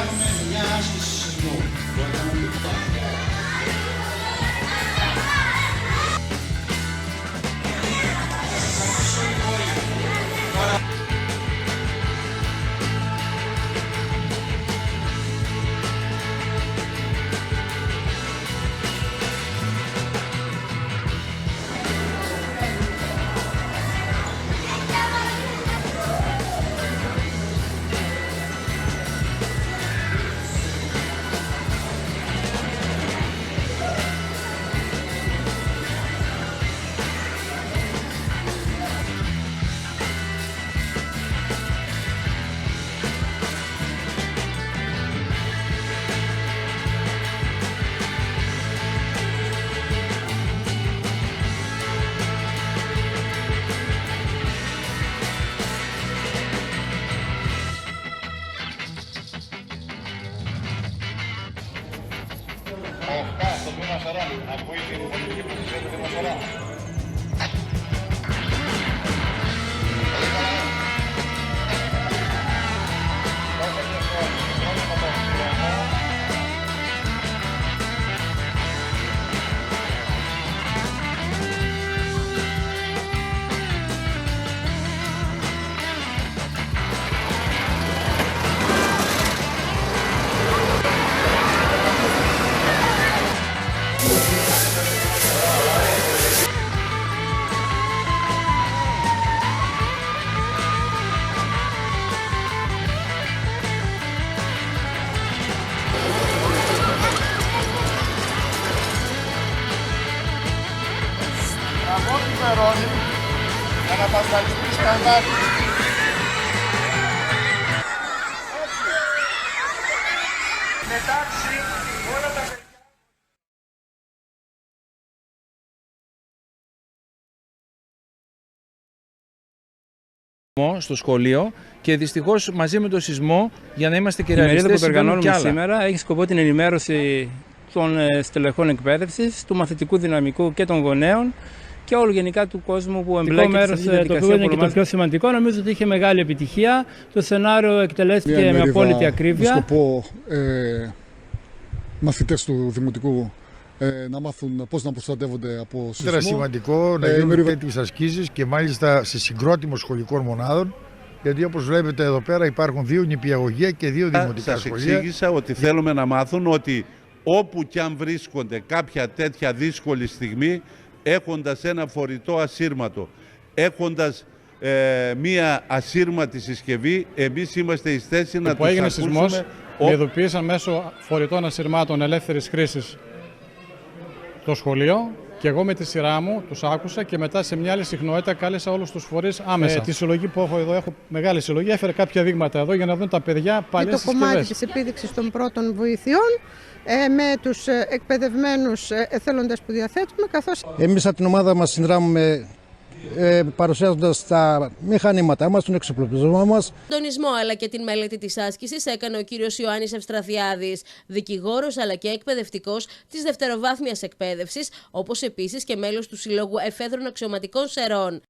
κάνουμε μια άσκηση σεισμού. Στο τμήμα 40, ακούει την πολιτική που ξέρετε τμήμα 40. Από τη Βερόνη για να πασχαλιστεί σκανδάλι. Μετάξει όλα τα παιδιά. Στο σχολείο και δυστυχώς μαζί με το σεισμό, για να είμαστε Η κυριαρχιστές, μερίδα που συμβαίνουν κι οργανώνουμε άλλα. σήμερα έχει σκοπό την ενημέρωση των στελεχών εκπαίδευσης, του μαθητικού δυναμικού και των γονέων και όλου γενικά του κόσμου που εμπλέκεται σε αυτή τη διαδικασία. Το οποίο είναι και το πιο σημαντικό, νομίζω ότι είχε μεγάλη επιτυχία. Το σενάριο εκτελέστηκε με απόλυτη ακρίβεια. Με σκοπό μαθητές του Δημοτικού να μάθουν πώς να προστατεύονται από σεισμό. Είναι σημαντικό να γίνουν τέτοιες ασκήσεις και μάλιστα σε συγκρότημα σχολικών μονάδων. Γιατί όπως βλέπετε εδώ πέρα υπάρχουν 2 νηπιαγωγεία και 2 δημοτικά σας σχολεία. εξήγησα ότι θέλουμε να μάθουν ότι όπου κι αν βρίσκονται κάποια τέτοια δύσκολη στιγμή, έχοντας ένα φορητό ασύρματο, έχοντας μία ασύρματη συσκευή, εμείς είμαστε εις θέση να τους έγινε ακούσουμε. σεισμός, με ειδοποίησαν μέσω φορητών ασυρμάτων ελεύθερης χρήσης το σχολείο και εγώ με τη σειρά μου τους άκουσα και μετά σε μια άλλη συχνότητα κάλεσα όλους τους φορείς άμεσα. Τη συλλογή που έχω εδώ, έχω μεγάλη συλλογή, έφερε κάποια δείγματα εδώ για να δουν τα παιδιά παλιές συσκευές. Το κομμάτι της επίδειξης των πρώτων βοηθειών με τους εκπαιδευμένους εθελοντές που διαθέτουμε, καθώς εμείς από την ομάδα μας συνδράμουμε παρουσιάζοντας τα μηχανήματά μας, τον εξοπλισμό μας. Συντονισμό αλλά και την μελέτη της άσκησης έκανε ο κύριος Ιωάννης Ευστραθιάδης, δικηγόρος αλλά και εκπαιδευτικός της δευτεροβάθμιας εκπαίδευσης, όπως επίσης και μέλος του Συλλόγου Εφέδρων Αξιωματικών Σερών.